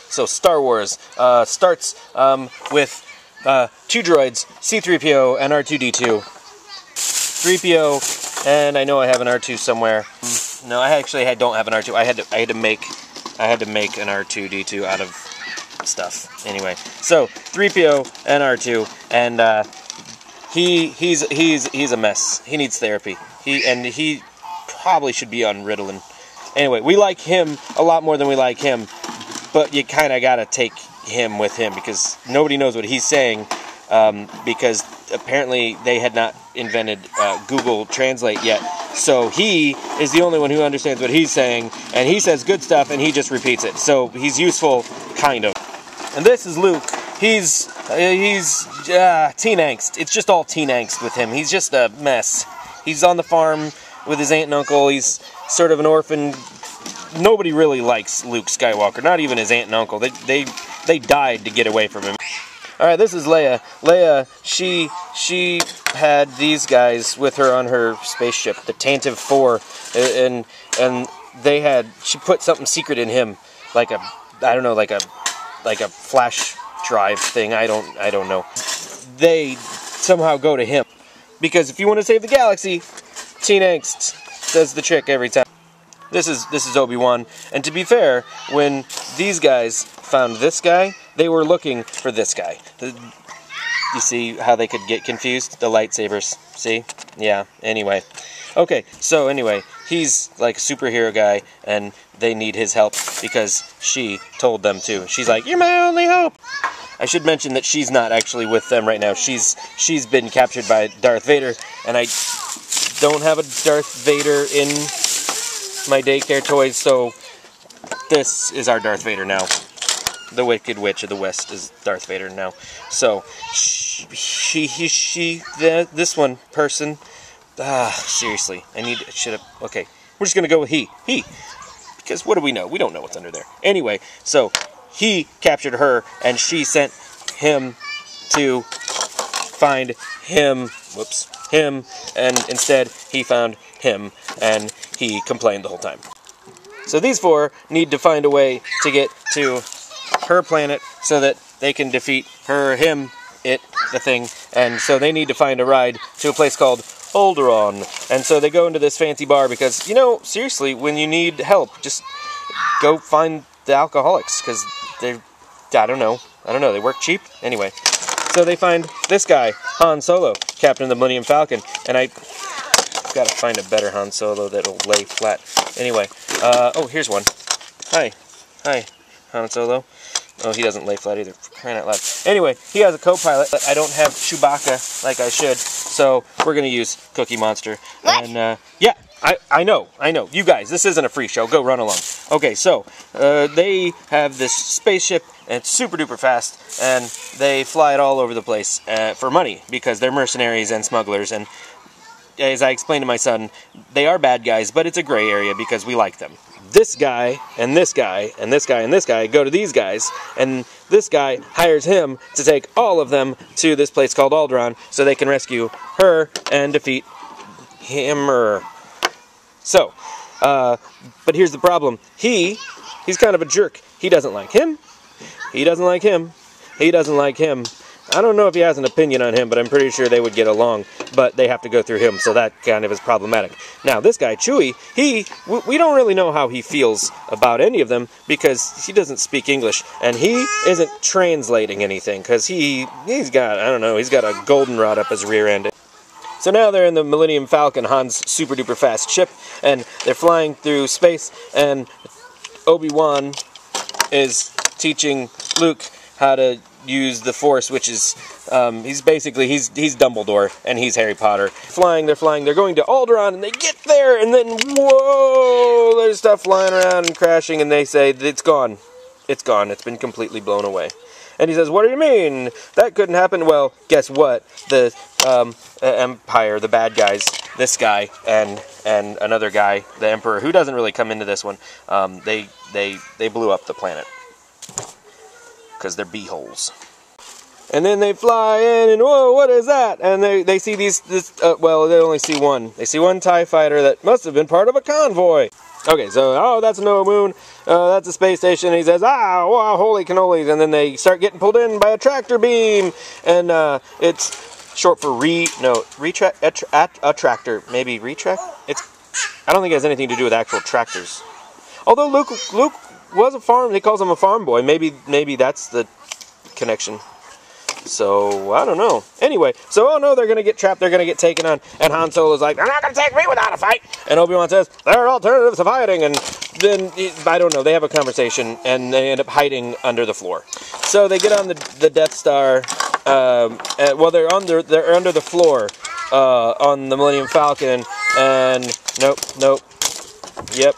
So Star Wars starts with 2 droids, C-3PO and R2-D2. 3PO, and I know I have an R2 somewhere. No, I actually don't have an R2. I had to make an R2-D2 out of stuff. Anyway, so 3PO and R2, and he's a mess. He needs therapy. He probably should be on Ritalin. Anyway, we like him a lot more than we like him, but you kind of gotta take him with him because nobody knows what he's saying, because apparently they had not invented Google Translate yet. So he is the only one who understands what he's saying, and he says good stuff and he just repeats it. So he's useful, kind of. And this is Luke. He's teen angst. It's just all teen angst with him. He's just a mess. He's on the farm with his aunt and uncle. He's sort of an orphan. Nobody really likes Luke Skywalker, not even his aunt and uncle. They died to get away from him. Alright, this is Leia. Leia, she had these guys with her on her spaceship, the Tantive 4, and she put something secret in him, like a flash drive thing. I don't know. They somehow go to him, because if you want to save the galaxy, teen angst does the trick every time. This is Obi-Wan, and to be fair, when these guys found this guy, they were looking for this guy. You see how they could get confused? The lightsabers. See? Yeah, anyway. Okay, so anyway, he's like a superhero guy, and they need his help because she told them to. She's like, "You're my only hope!" I should mention that she's not actually with them right now. She's been captured by Darth Vader, and I don't have a Darth Vader in my daycare toys, so this is our Darth Vader now. The Wicked Witch of the West is Darth Vader now. So this one person. Seriously, okay, we're just gonna go with he, because what do we know? We don't know what's under there. Anyway, so he captured her, and she sent him to find him. Him, and instead he found him, and he complained the whole time. So these 4 need to find a way to get to her planet so that they can defeat her, him, it, the thing, and so they need to find a ride to a place called Alderaan. And so they go into this fancy bar because, you know, seriously, when you need help, just go find the alcoholics, because they're, I don't know, they work cheap. Anyway, so they find this guy, Han Solo, Captain of the Millennium Falcon, and I've got to find a better Han Solo that'll lay flat. Anyway, oh, here's one. Hi, Han Solo. Oh, he doesn't lay flat either, for crying out loud. Anyway, he has a co-pilot, but I don't have Chewbacca like I should, so we're going to use Cookie Monster. What? And, yeah, I know. You guys, this isn't a free show. Go run along. Okay, so, they have this spaceship, and it's super duper fast, and they fly it all over the place for money, because they're mercenaries and smugglers, and as I explained to my son, they are bad guys, but it's a gray area because we like them. This guy, and this guy, and this guy, and this guy go to these guys, and this guy hires him to take all of them to this place called Alderaan so they can rescue her and defeat him. So, but here's the problem. He's kind of a jerk. He doesn't like him. He doesn't like him. He doesn't like him. I don't know if he has an opinion on him, but I'm pretty sure they would get along, but they have to go through him, so that kind of is problematic. Now, this guy, Chewie, we don't really know how he feels about any of them, because he doesn't speak English, and he isn't translating anything, because he's got a goldenrod up his rear end. So now they're in the Millennium Falcon, Han's super duper fast ship, and they're flying through space, and Obi-Wan is teaching Luke how to use the Force, which is, he's Dumbledore, and he's Harry Potter. They're going to Alderaan, and they get there, and then, whoa, there's stuff flying around and crashing, and they say, it's gone, it's been completely blown away. And he says, what do you mean? That couldn't happen. Well, guess what? The Empire, the bad guys, this guy, and another guy, the Emperor, who doesn't really come into this one, they blew up the planet. Because they're beeholes. And then they fly in, and whoa, what is that? And they see well, they only see one. They see one TIE fighter that must have been part of a convoy. Okay, so, oh, that's no moon. That's a space station. And he says, ah, wow, holy cannolis. And then they start getting pulled in by a tractor beam. And it's short for attractor. Maybe retract? I don't think it has anything to do with actual tractors. Although Luke was a farm, he calls him a farm boy. Maybe that's the connection. So, I don't know. Anyway, so, oh no, they're going to get trapped, they're going to get taken on, and Han Solo's like, they're not going to take me without a fight! And Obi-Wan says, there are alternatives to fighting, and then, I don't know, they have a conversation, and they end up hiding under the floor. So, they get on the Death Star, well, they're under the floor, on the Millennium Falcon, and, nope, yep,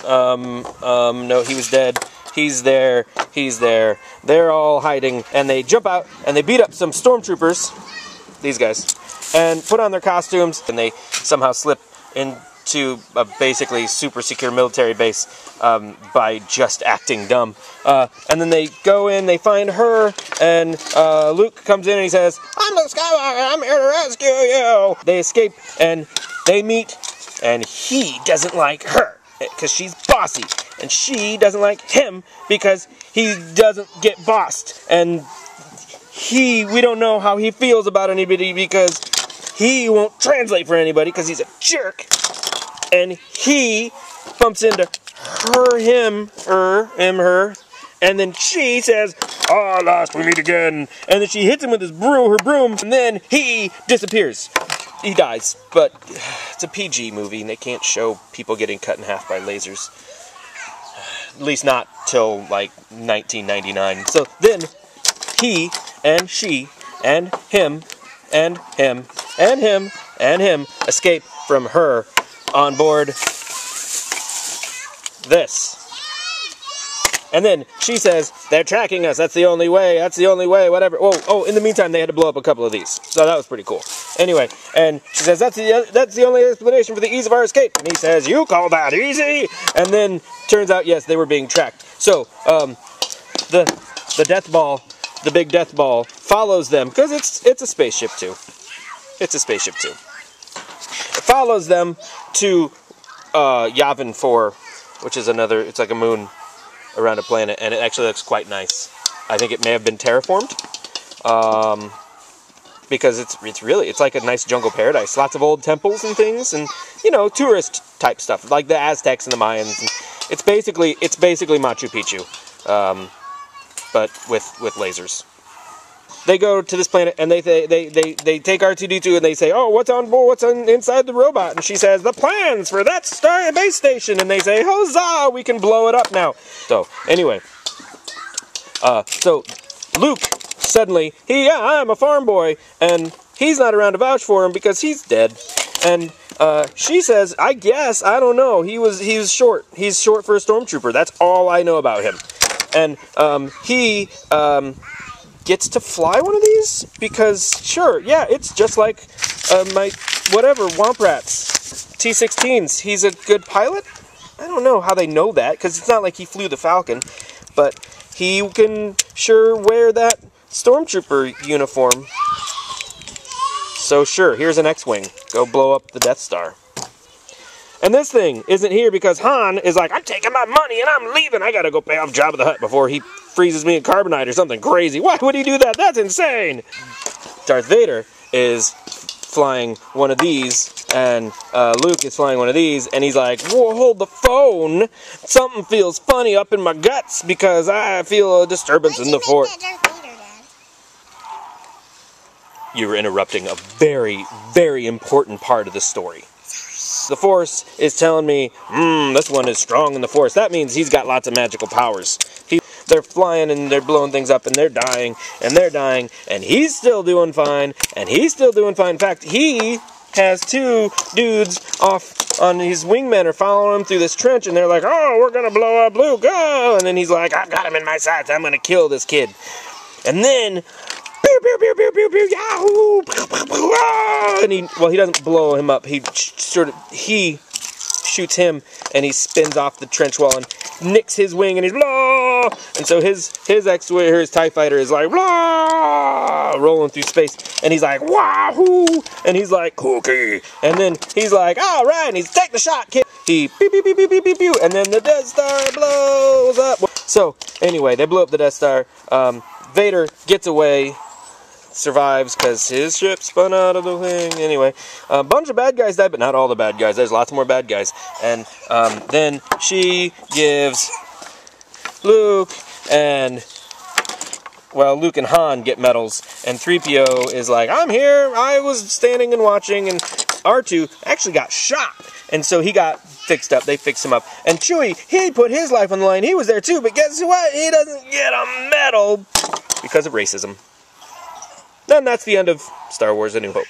no, he was dead. He's there, they're all hiding, and they jump out, and they beat up some stormtroopers, these guys, and put on their costumes, and they somehow slip into a basically super secure military base by just acting dumb. And then they go in, they find her, and Luke comes in and he says, I'm Luke Skywalker, I'm here to rescue you! They escape, and they meet, and he doesn't like her, because she's bossy. And she doesn't like him because he doesn't get bossed. And we don't know how he feels about anybody because he won't translate for anybody because he's a jerk. And he bumps into her. And then she says, oh, last we meet again. And then she hits him with her broom. And then he disappears. He dies. But it's a PG movie and they can't show people getting cut in half by lasers. At least not till, like, 1999. So then, he, and she, and him, and him, and him, and him escape from her on board this. And then she says, they're tracking us, that's the only way, whatever. Oh, in the meantime, they had to blow up a couple of these. So that was pretty cool. Anyway, and she says, that's the only explanation for the ease of our escape. And he says, you call that easy? And then, turns out, yes, they were being tracked. So, the death ball, the big death ball, follows them, because it's a spaceship too. It's a spaceship too. It follows them to Yavin 4, which is it's like a moon around a planet, and it actually looks quite nice. I think it may have been terraformed, because it's like a nice jungle paradise. Lots of old temples and things, and tourist type stuff like the Aztecs and the Mayans. And it's basically Machu Picchu, but with lasers. They go to this planet and they take R2-D2 and they say, oh, what's on board? What's inside the robot? And she says, the plans for that base station. And they say, huzzah, we can blow it up now. So anyway, so Luke suddenly I'm a farm boy, and he's not around to vouch for him because he's dead. And she says, I guess, I don't know. He's short. He's short for a stormtrooper. That's all I know about him. And he gets to fly one of these because, sure, yeah, it's just like my Womp Rats T-16s. He's a good pilot. I don't know how they know that because it's not like he flew the Falcon, but he can sure wear that stormtrooper uniform. So sure, here's an X-Wing. Go blow up the Death Star. And this thing isn't here because Han is like, I'm taking my money and I'm leaving. I gotta go pay off Jabba the Hutt before he freezes me in carbonite or something crazy. Why would he do that? That's insane! Darth Vader is flying one of these, and Luke is flying one of these, and he's like, whoa, hold the phone. Something feels funny up in my guts because I feel a disturbance in the Force. You were interrupting a very, very important part of the story. The Force is telling me, this one is strong in the Force. That means he's got lots of magical powers. They're flying and they're blowing things up and they're dying, and he's still doing fine, and he's still doing fine. In fact, he has two dudes off on his wingmen are following him through this trench, and they're like, oh, we're gonna blow up Luke, oh! And then he's like, I've got him in my sights, I'm gonna kill this kid. And then, pew, pew, pew, pew, pew, pew, yahoo! And he doesn't blow him up, he shoots him, and he spins off the trench wall and nicks his wing, and he's blah! And so his X-Wing, his TIE fighter is like blah, rolling through space, and he's like wahoo, and he's like cookie, and then he's like all right, and he's take the shot, kid. he pew, pew, pew, pew, pew, pew, pew, and then the Death Star blows up. So, anyway, they blew up the Death Star. Vader gets away, survives because his ship spun out of the thing. Anyway, a bunch of bad guys died, but not all the bad guys. There's lots more bad guys. And then she gives Luke and... well, Luke and Han get medals, and 3PO is like, I'm here, I was standing and watching, and R2 actually got shot, and so he got fixed up, they fixed him up. And Chewie, he put his life on the line, he was there too, but guess what? He doesn't get a medal because of racism. And that's the end of Star Wars: A New Hope.